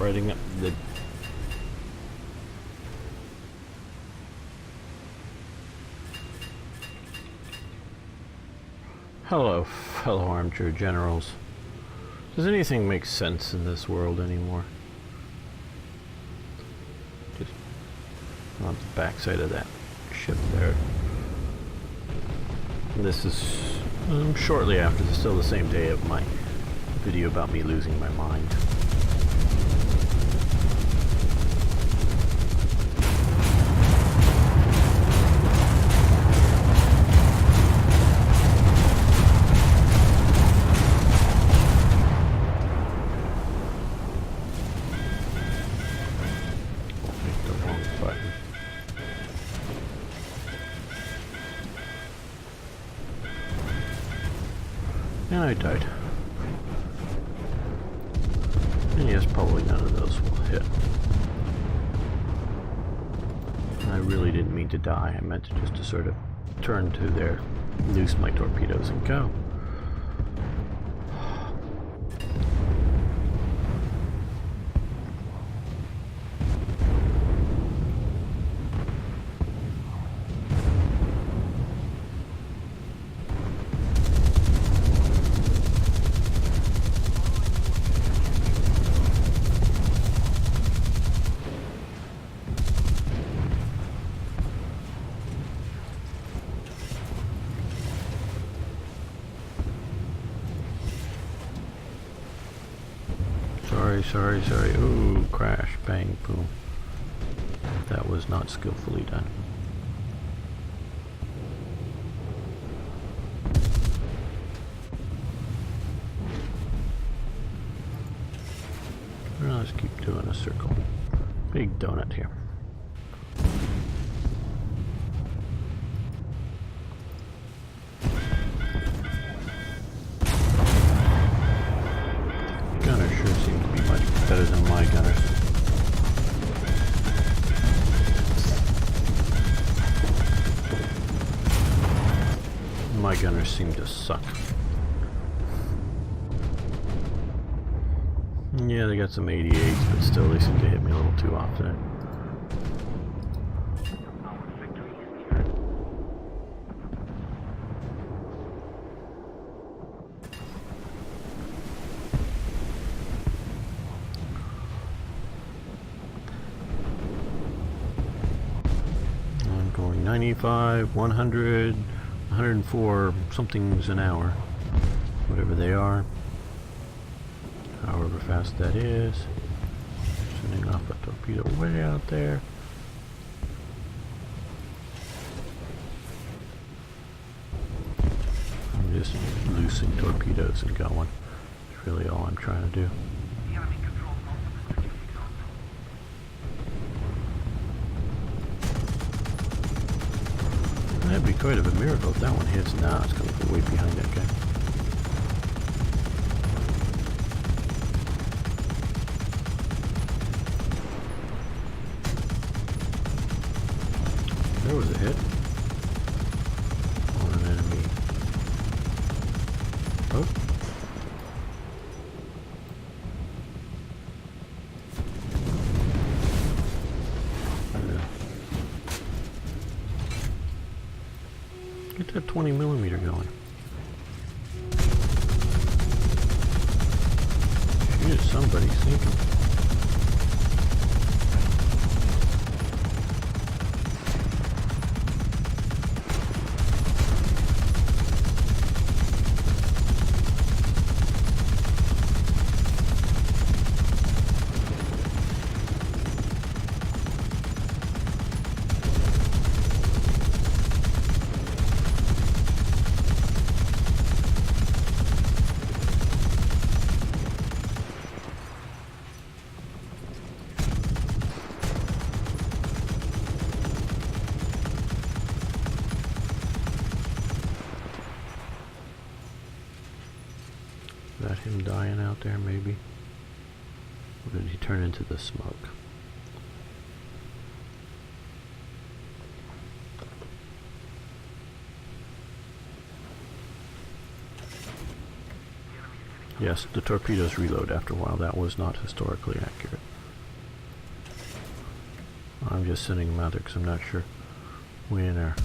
writing up the... Hello, fellow armchair generals. Does anything make sense in this world anymore? Just on the backside of that ship there. This is shortly after, still the same day of my video about me losing my mind. And I died. And yes, probably none of those will hit. I really didn't mean to die. I meant to just to sort of turn to there, loose my torpedoes and go. Sorry. Ooh, crash, bang, boom. That was not skillfully done. Well, let's keep doing a circle. Big donut here. Better than my gunners. My gunners seem to suck. Yeah, they got some 88s, but still they seem to hit me a little too often. Going 95, 100, 104 somethings an hour, whatever they are, however fast that is. Sending off a torpedo way out there. I'm just loosing torpedoes and going. That's really all I'm trying to do. That'd be quite of a miracle if that one hits. Nah, it's coming from way behind that guy. There was a hit on an enemy. Oh. Get that 20mm going. Shit, somebody's sinking. Is that him dying out there, maybe? Or did he turn into the smoke? Yes, the torpedoes reload after a while. That was not historically accurate. I'm just sending him out there because I'm not sure when or...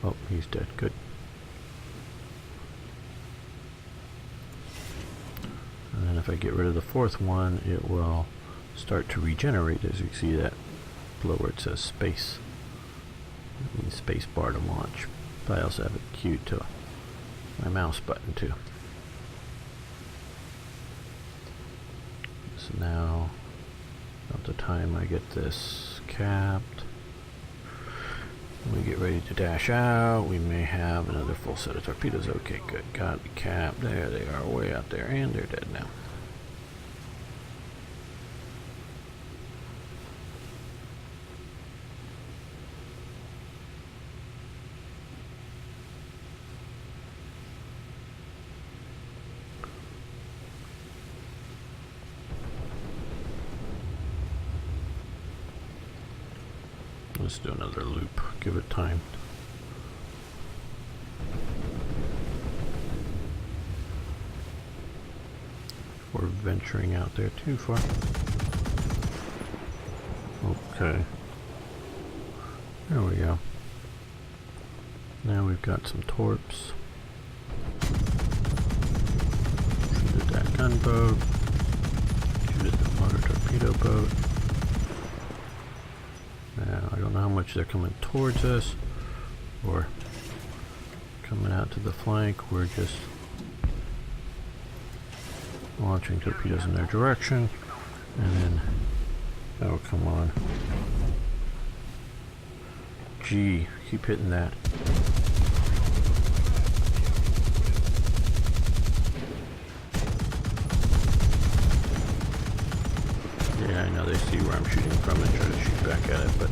Oh, he's dead. Good. And then if I get rid of the fourth one, it will start to regenerate. As you can see that below where it says space. That means space bar to launch. But I also have it queued to my mouse button too. So now, about the time I get this capped, when we get ready to dash out, we may have another full set of torpedoes. Okay, good. Got it capped. There they are, way out there, and they're dead now. Let's do another loop. Give it time. We're venturing out there too far. Okay. There we go. Now we've got some torps. Shoot at that gunboat. Shoot at the motor torpedo boat. Now, I don't know how much they're coming towards us or coming out to the flank. We're just launching torpedoes in their direction, and then, oh, come on. Gee, keep hitting that. Yeah, I know they see where I'm shooting from and try to shoot back at it, but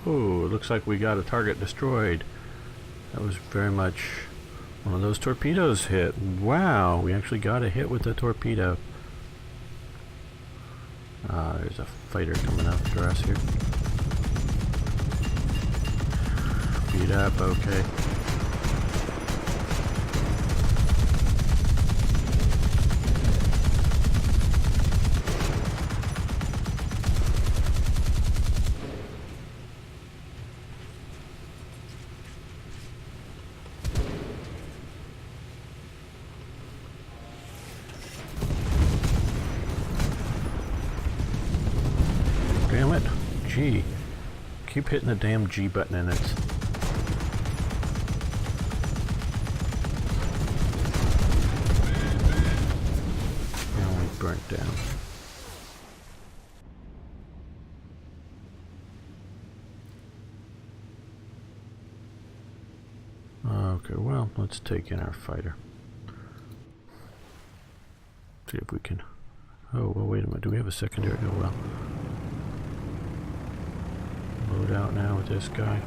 oh, it looks like we got a target destroyed. That was very much one of those torpedoes hit. Wow, we actually got a hit with the torpedo. There's a fighter coming after us here. Beat up, okay. Damn it. G. Keep hitting the damn G button and it's... Now we burnt down. Okay, well, let's take in our fighter. See if we can... Oh, well, wait a minute. Do we have a secondary? Oh, well. Load out now with this guy.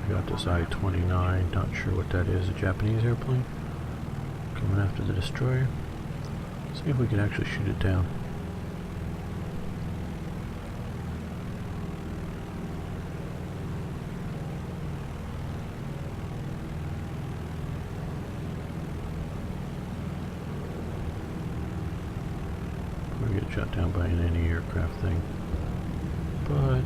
Got this I-29, not sure what that is, a Japanese airplane coming after the destroyer. See if we can actually shoot it down. Probably get shot down by an anti-aircraft thing, but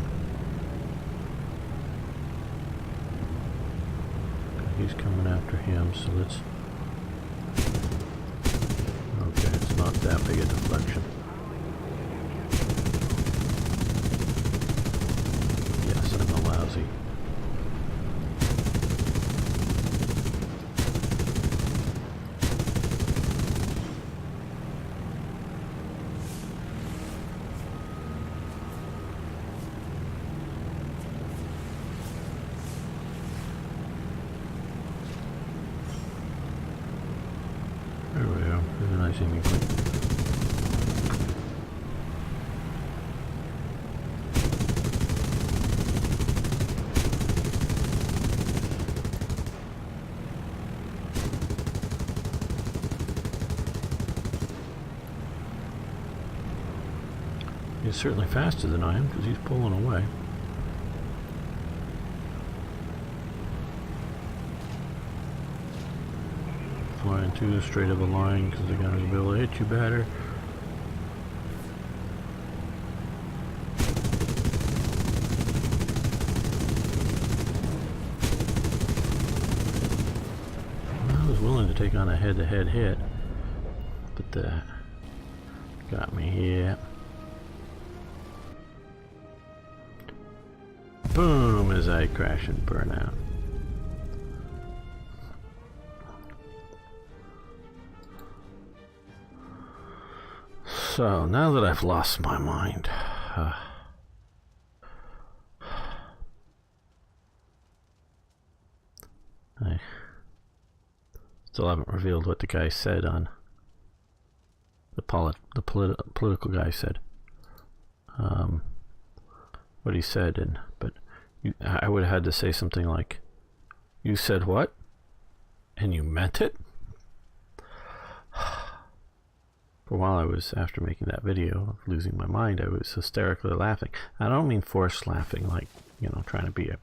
he's coming after him, so let's... Okay, it's not that big a deflection. There's a nice aiming point. He's certainly faster than I am because he's pulling away. Flying too straight of a line because the guy will be able to hit you better. I was willing to take on a head-to-head hit, but that got me here. Boom, as I crash and burn out. So, now that I've lost my mind, I still haven't revealed what the guy said on the political guy said. What he said, but I would have had to say something like, "You said what? And you meant it?" For a while I was, after making that video of losing my mind, I was hysterically laughing. I don't mean forced laughing, like, you know, trying to be a,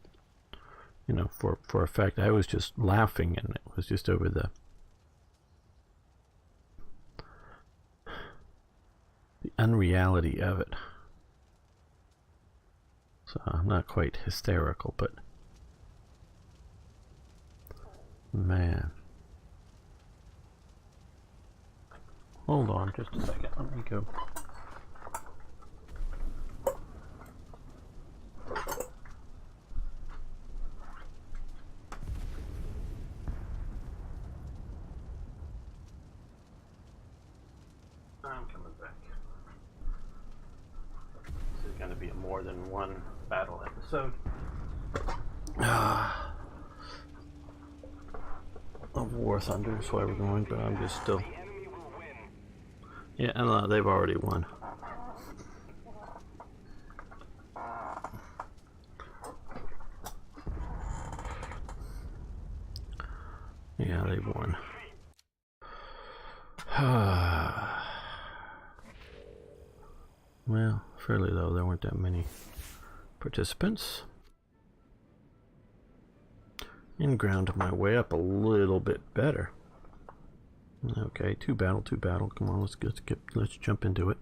you know, for effect. I was just laughing, and it was just over the unreality of it. So I'm not quite hysterical, but man. Hold on just a second, let me go. I'm coming back. This is going to be a more than one battle episode. Of War Thunder is why we're going, but I'm just still... Yeah, and they've already won. Yeah, they've won. Well, fairly though, there weren't that many participants. And ground my way up a little bit better. Okay, two battle. Come on, let's jump into it.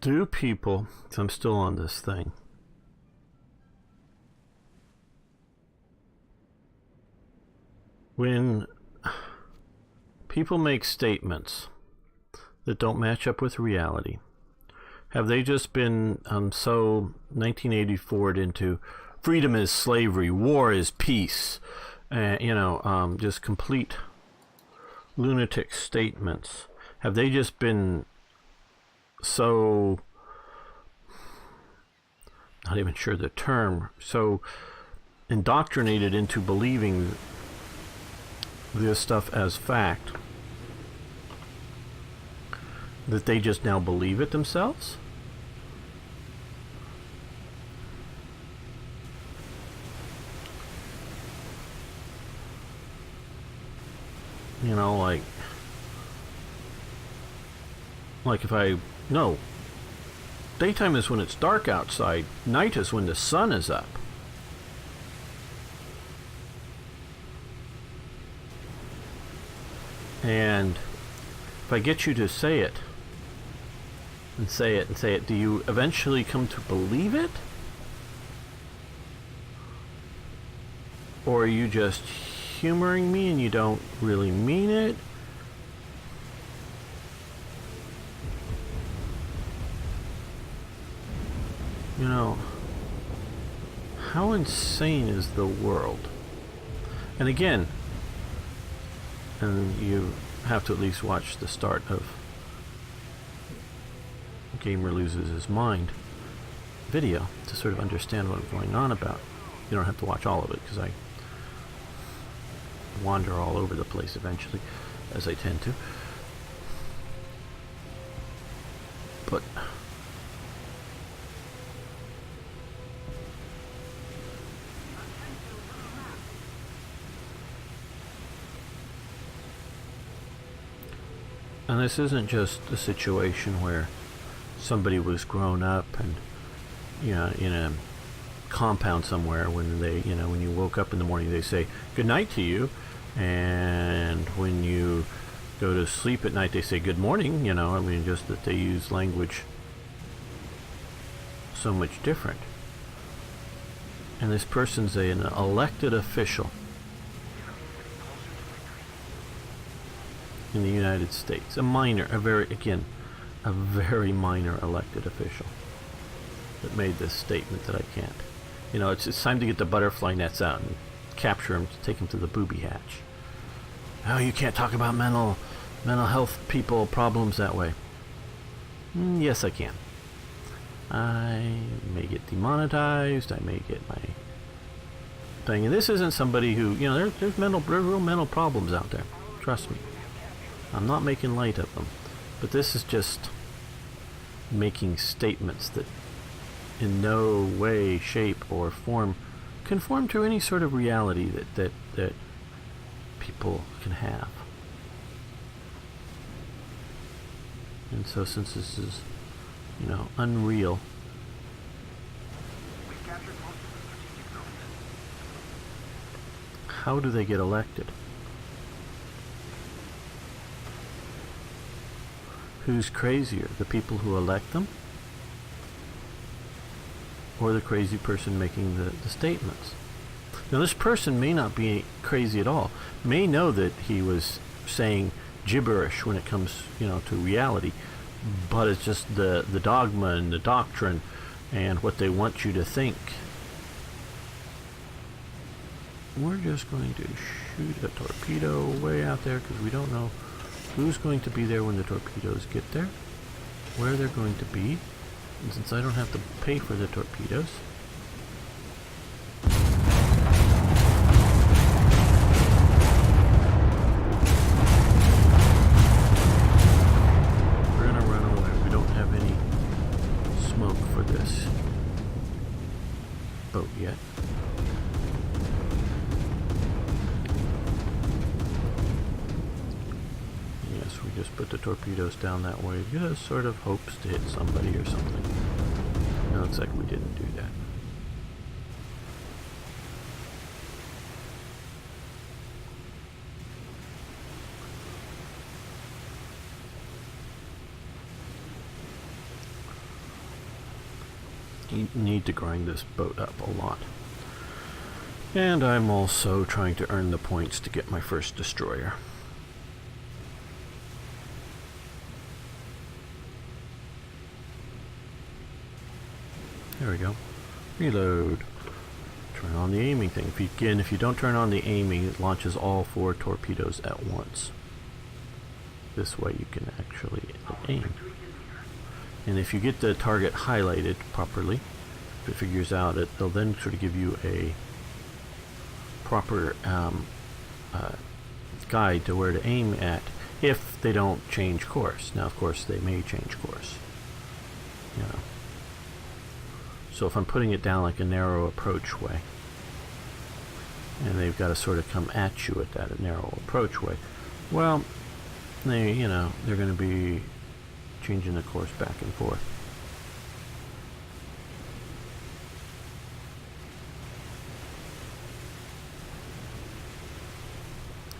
Do people, so I'm still on this thing. When people make statements that don't match up with reality, have they just been so 1984'd into freedom is slavery, war is peace, you know, just complete lunatic statements? Have they just been so, not even sure the term, so indoctrinated into believing this stuff as fact that they just now believe it themselves? You know, like if I... No. Daytime is when it's dark outside. Night is when the sun is up. And if I get you to say it, and say it, and say it, do you eventually come to believe it? Or are you just humoring me and you don't really mean it? You know, How insane is the world? And again, and you have to at least watch the start of Gamer Loses His Mind video to sort of understand what I'm going on about. You don't have to watch all of it, because I wander all over the place eventually, as I tend to. But and this isn't just a situation where somebody was grown up and, you know, in a compound somewhere, when they, you know, when you woke up in the morning they say good night to you, and when you go to sleep at night they say good morning, you know. I mean, just that they use language so much different. And this person's an elected official in the United States, a very minor elected official that made this statement that I can't. You know, it's time to get the butterfly nets out and capture him, to take him to the booby hatch. Oh, you can't talk about mental health people problems that way. Yes, I can. I may get demonetized. I may get my thing. And this isn't somebody who, you know, there's real mental problems out there. Trust me. I'm not making light of them. But this is just making statements that in no way, shape, or form conform to any sort of reality that people can have. And so, since this is, you know, unreal, how do they get elected? Who's crazier, the people who elect them, or the crazy person making the statements? Now, this person may not be crazy at all, may know that he was saying gibberish when it comes, you know, to reality, but it's just the dogma and the doctrine and what they want you to think. We're just going to shoot a torpedo way out there, because we don't know who's going to be there when the torpedoes get there, where they're going to be, and since I don't have to pay for the torpedoes, we're gonna run away. We don't have any smoke for this boat yet. We just put the torpedoes down that way, just sort of hopes to hit somebody or something. It looks like we didn't do that. You need to grind this boat up a lot. And I'm also trying to earn the points to get my first destroyer. There we go. Reload. Turn on the aiming thing. If you don't turn on the aiming, it launches all 4 torpedoes at once. This way you can actually aim. And if you get the target highlighted properly, if it figures out it, they'll then sort of give you a proper guide to where to aim at if they don't change course. Now, of course, they may change course. You know. So if I'm putting it down like a narrow approach way, and they've got to sort of come at you at that narrow approach way, well, they're going to be changing the course back and forth.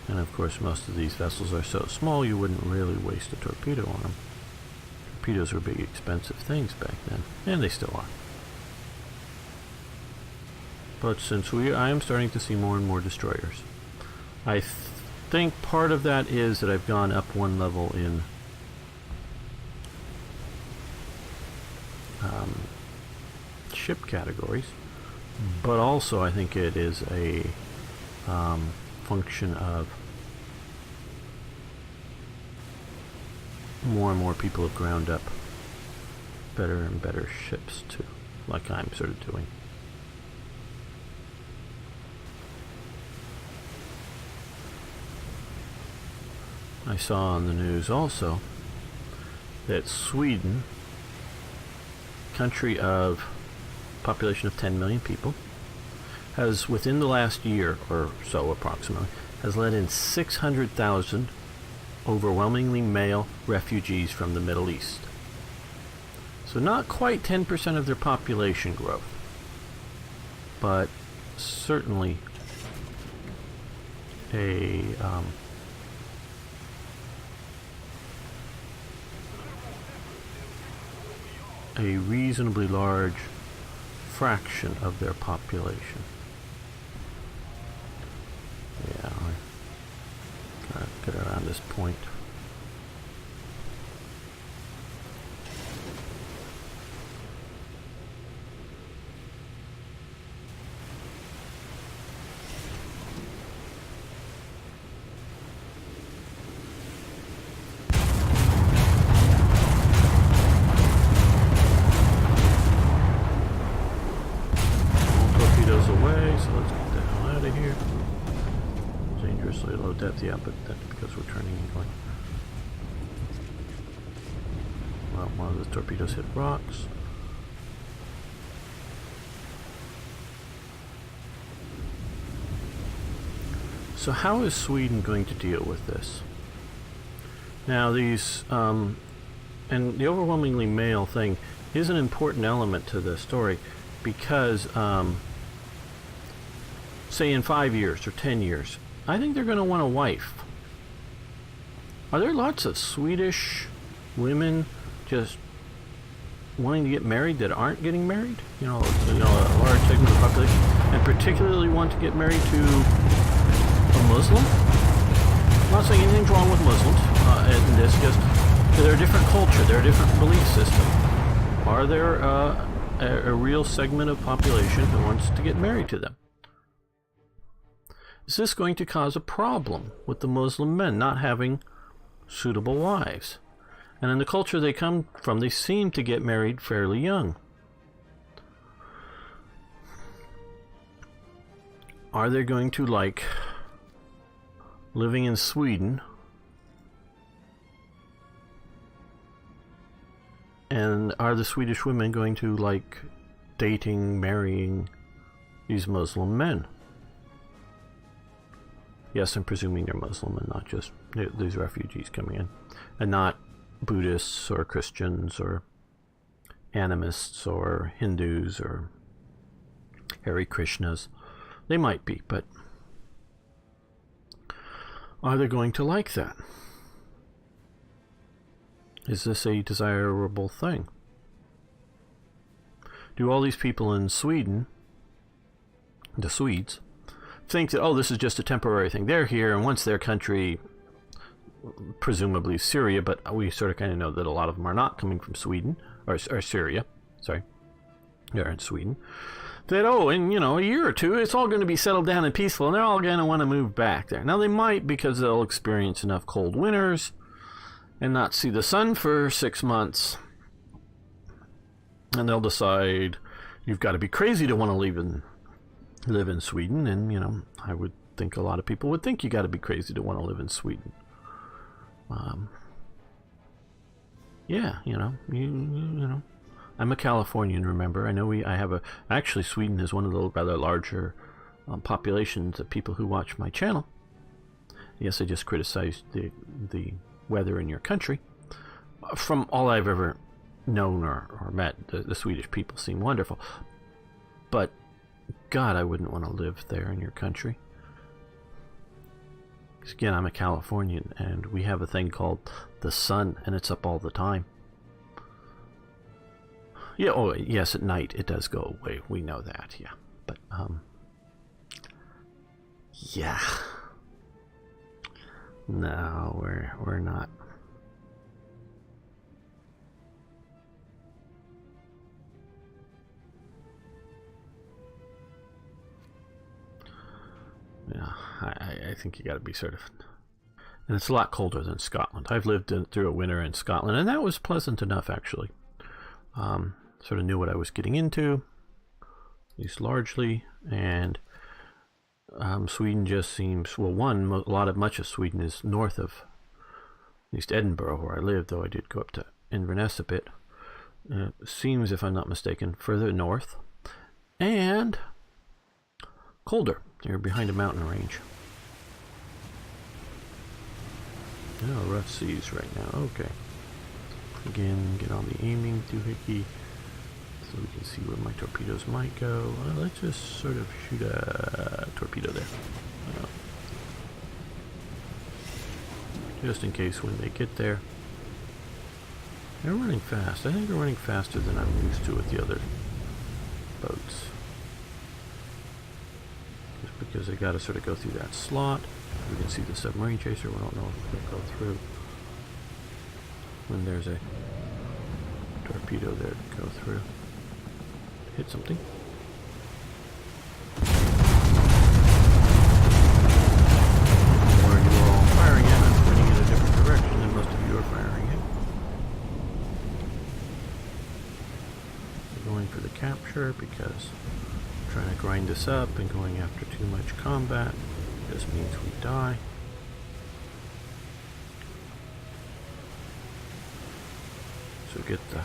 And of course, most of these vessels are so small you wouldn't really waste a torpedo on them. Torpedoes were big, expensive things back then, and they still are. But since I am starting to see more and more destroyers, I think part of that is that I've gone up one level in ship categories. but also I think it is a function of more and more people have ground up better and better ships too, like I'm sort of doing. I saw on the news also that Sweden, country of population of 10 million people, has within the last year or so approximately has let in 600,000 overwhelmingly male refugees from the Middle East. So not quite 10% of their population growth, but certainly a reasonably large fraction of their population. Yeah, I gotta get around this point. Depth, yeah, but that's because we're turning anyway. Well, one of the torpedoes hit rocks. So how is Sweden going to deal with this? Now these, and the overwhelmingly male thing is an important element to the story because, say in 5 years or 10 years, I think they're going to want a wife. Are there lots of Swedish women just wanting to get married that aren't getting married? You know, a large segment of the population, and particularly want to get married to a Muslim? I'm not saying anything's wrong with Muslims in this, just they're a different culture, they're a different belief system. Are there a real segment of population that wants to get married to them? Is this going to cause a problem with the Muslim men not having suitable wives? And in the culture they come from, they seem to get married fairly young. Are they going to like living in Sweden? And are the Swedish women going to like dating, marrying these Muslim men? Yes, I'm presuming they're Muslim and not just these refugees coming in. And not Buddhists or Christians or animists or Hindus or Hare Krishnas. They might be, but are they going to like that? Is this a desirable thing? Do all these people in Sweden, the Swedes, think that, oh, this is just a temporary thing? They're here, and once their country, presumably Syria, but we sort of kind of know that a lot of them are not coming from Sweden, or Syria, sorry, they're in Sweden, that, oh, in, a year or two, it's all going to be settled down and peaceful, and they're all going to want to move back there. Now, they might, because they'll experience enough cold winters and not see the sun for 6 months, and they'll decide, you've got to be crazy to want to live in Sweden, and I would think a lot of people would think you got to be crazy to want to live in Sweden. Yeah, I'm a Californian, remember. I know actually Sweden is one of the rather larger populations of people who watch my channel. Yes, I just criticized the weather in your country. From all I've ever known or met, the Swedish people seem wonderful. But God, I wouldn't want to live there in your country. Because again, I'm a Californian, and we have a thing called the sun, and it's up all the time. Yeah, oh, yes, at night it does go away. We know that, yeah. But, yeah. No, we're not. I think you got to be sort of... And it's a lot colder than Scotland. I've lived through a winter in Scotland, and that was pleasant enough, actually. Sort of knew what I was getting into, at least largely, and Sweden just seems... Well, much of Sweden is north of, at least Edinburgh, where I live, though I did go up to Inverness a bit. Seems, if I'm not mistaken, further north, and colder. You're behind a mountain range. Oh, rough seas right now. Okay. Again, get on the aiming doohickey so we can see where my torpedoes might go. Let's just sort of shoot a torpedo there. Just in case when they get there. They're running fast. I think they're running faster than I'm used to with the other boats. Just because they got to sort of go through that slot. We can see the submarine chaser. We don't know if they'll go through. When there's a torpedo there to go through. Hit something. Or you are all firing in. I'm pointing in a different direction than most of you are firing in. We're going for the capture because I'm trying to grind this up, and going after too much combat just means we die. So get the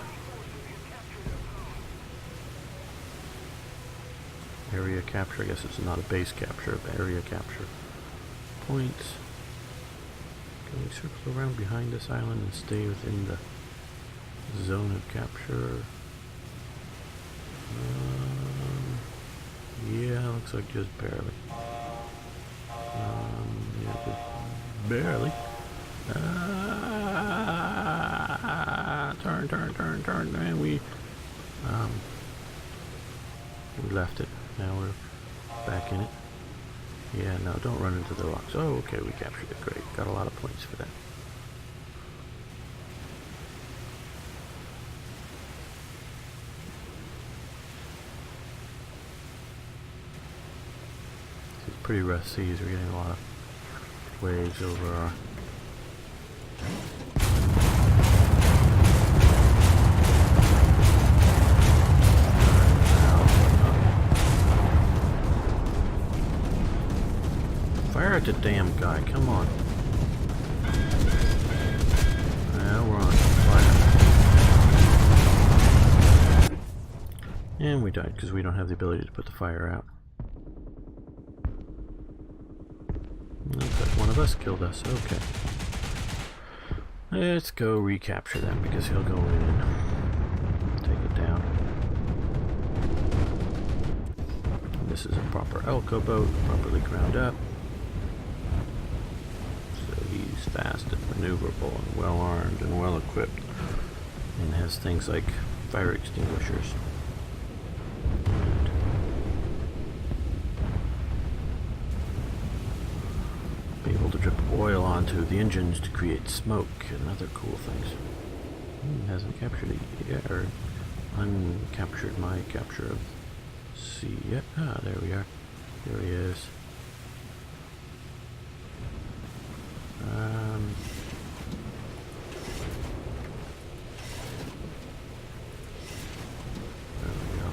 area capture. I guess it's not a base capture, but area capture points. Can we circle around behind this island and stay within the zone of capture? Yeah, looks like just barely. Yeah, just barely. Turn, and we left it. Now we're back in it. Yeah, no, don't run into the rocks. Oh, okay, we captured it. Great. Got a lot of points for that. These pretty rough seas. We're getting a lot of waves over our... Fire at the damn guy, come on. Now we're on fire. And we died because we don't have the ability to put the fire out. Looks like one of us killed us, okay. Let's go recapture that because he'll go in and take it down. This is a proper Elco boat, properly ground up. He's fast and maneuverable and well armed and well equipped, and has things like fire extinguishers. And be able to drip oil onto the engines to create smoke and other cool things. Hasn't captured it yet, or uncaptured my capture of sea yet. Ah, there we are. There he is. There we go.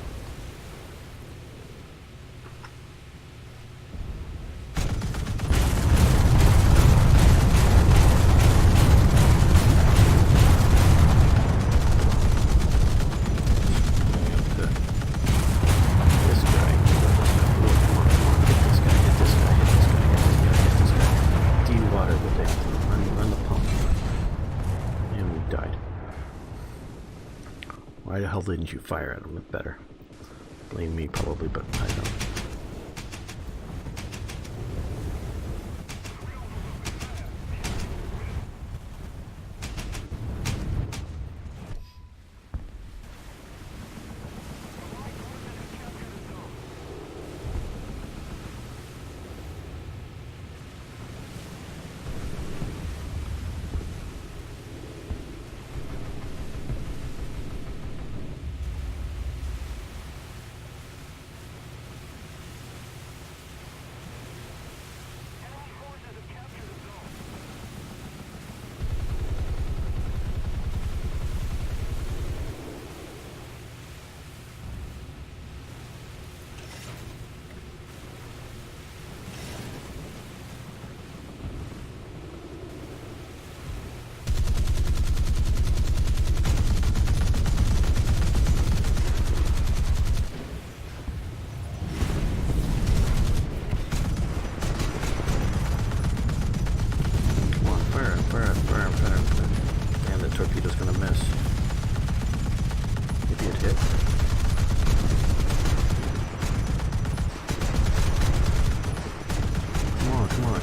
This guy. Hit this guy, hit this guy, hit this guy, hit this guy. De-water the damn thing. Run the pump. And we died. Why the hell didn't you fire at him better? Blame me probably, but I don't.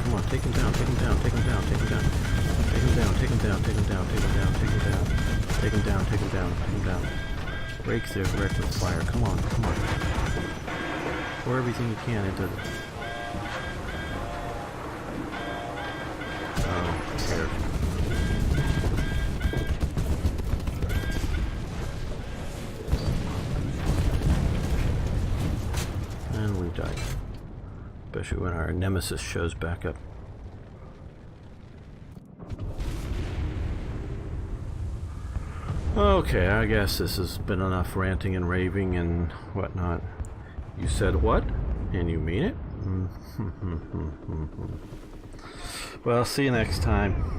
come on, take him down, take him down, take him down, take him down. Take him down, take him down, take him down, take him down, take him down. Take him down, take him down, take him down. Break their reckless fire, come on, come on. Pour everything you can into the... Oh, here. And we died. Especially when our nemesis shows back up. Okay, I guess this has been enough ranting and raving and whatnot. You said what? And you mean it? Well, see you next time.